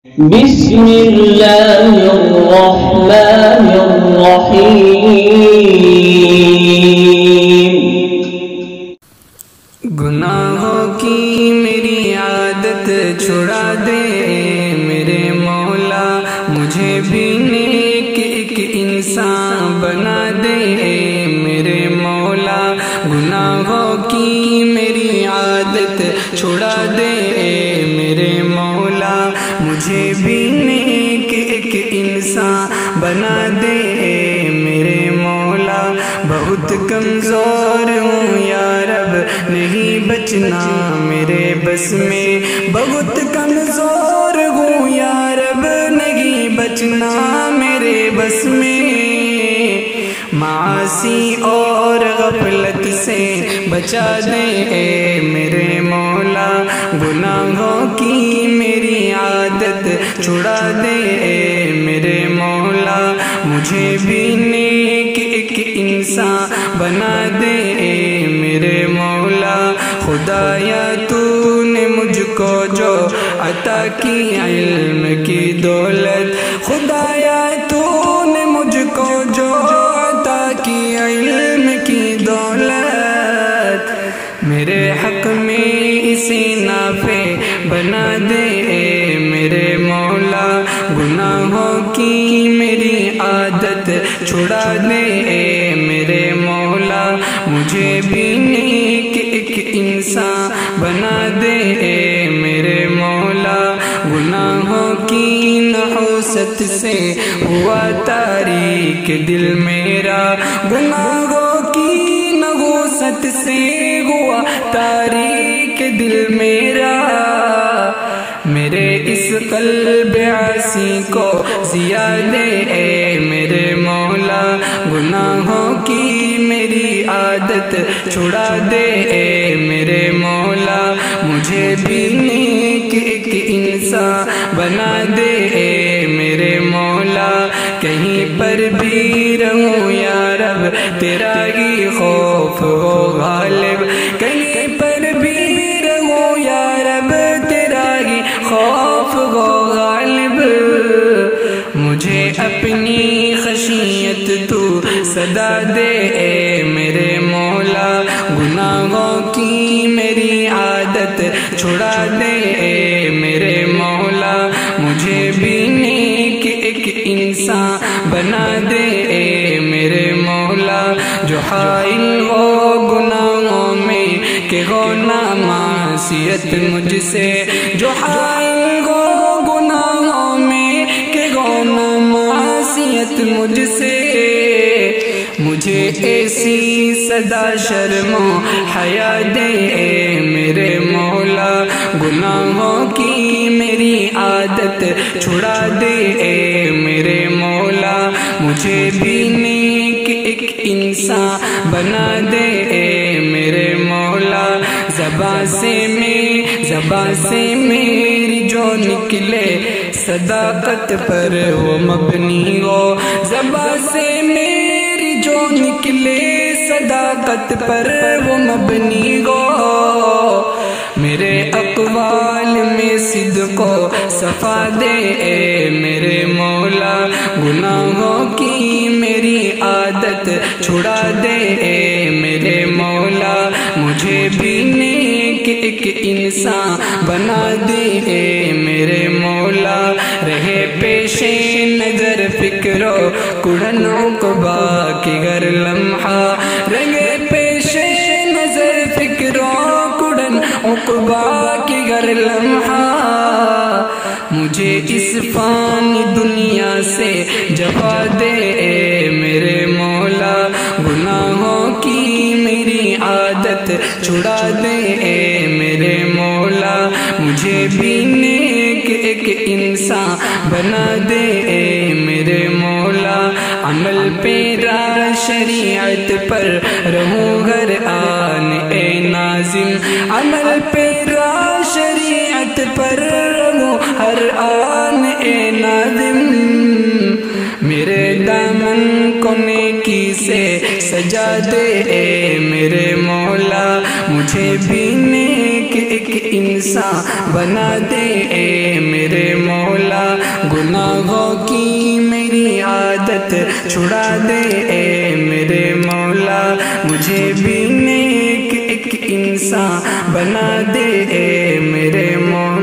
بسم اللہ الرحمن الرحیم۔ گناہوں کی میری عادت چھڑا دے میرے مولا، مجھے بھی نیک ایک انسان بنا دے میرے مولا۔ گناہوں کی میری عادت چھڑا دے میرے مولا، مجھے بھی نیک ایک انسان بنا دے میرے مولا۔ بہت کمزور ہوں یا رب، نہیں بچنا میرے بس میں، بہت کمزور ہوں یا رب، نہیں بچنا میرے بس میں۔ معاصی اور غفلت سے بچا دے میرے مولا، گناہوں کی میری عادت چھڑا دے میرے مولا، مجھے بھی نیک ایک انسان بنا دے میرے مولا۔ خدایا تو نے مجھ کو جو عطا کی علم کی دولت، خدایا تو نے مجھ کو جو عطا کی علم کی دولت، میرے حق میں اسے نافع بنا دے میرے مولا۔ گناہوں کی میری عادت چھڑا دے میرے مولا، مجھے بھی نیک ایک انسان بنا دے میرے مولا۔ گناہوں کی نحوست سے ہوا تاریک دل میرا، گناہوں کی نحوست سے ہوا تاریک دل میرا، میرے اس قلب عاصی کو ضیا دے میرے مولا۔ گناہوں کی میری عادت چھڑا دے میرے مولا، مجھے بھی نیک ایک انسان بنا دے میرے مولا۔ کہیں پر بھی رہوں یا رب، تیرا ہی خوف ہو غالب، کہیں پر بھی رہوں یا رب، تیرا ہی خوف ہو غالب۔ مجھے اپنی خشیت تو صدا دے میرے مولا، گناہوں کی میری عادت چھڑا دے میرے مولا، مجھے بھی نیک ایک انسان بنا دے میرے مولا۔ جو حائل ہو گناہوں میں کہ ہو نہ معصیت مجھ سے، جو حائل ہو گناہوں میں کہ ہو نہ معصیت مجھ سے، مجھے ایسی صدا شرم و حیا دے میرے مولا۔ گناہوں کی میری عادت چھڑا دے میرے مولا، مجھے بھی نیک ایک انسان بنا دے میرے مولا۔ زبان سے میری جو نکلے صداقت پر وہ مبنی ہو، زبان سے میری جو نکلے صداقت پر وہ مبنی ہو، میرے اقوال میں صدق و صفا دے میرے مولا۔ گناہوں کی میری عادت چھڑا دے میرے مولا، مجھے بھی نیک ایک انسان بنا دے میرے مولا۔ رہے پیش نظر فکر و کڑن عقبا کی گر لمحہ، رہے پیش نظر فکر و کڑن عقبا کی گر لمحہ، مجھے اس فانی دنیا سے جفا دے میرے مولا۔ گناہوں کی میری عادت چھڑا دے میرے مولا، مجھے بھی نیک ایک انسان بنا دے میرے مولا۔ عمل پیرا شریعت پر رہوں ہر آن اے ناظم، عمل پیرا شریعت پر رہوں ہر آن اے ناظم، میرے دامن کو نیکی سے سجا دے میرے مولا، مجھے بھی نیک ایک انسان بنا دے اے میرے مولا، گناہوں کی میری عادت چھڑا دے اے میرے مولا، مجھے بھی نیک ایک انسان بنا دے اے میرے مولا۔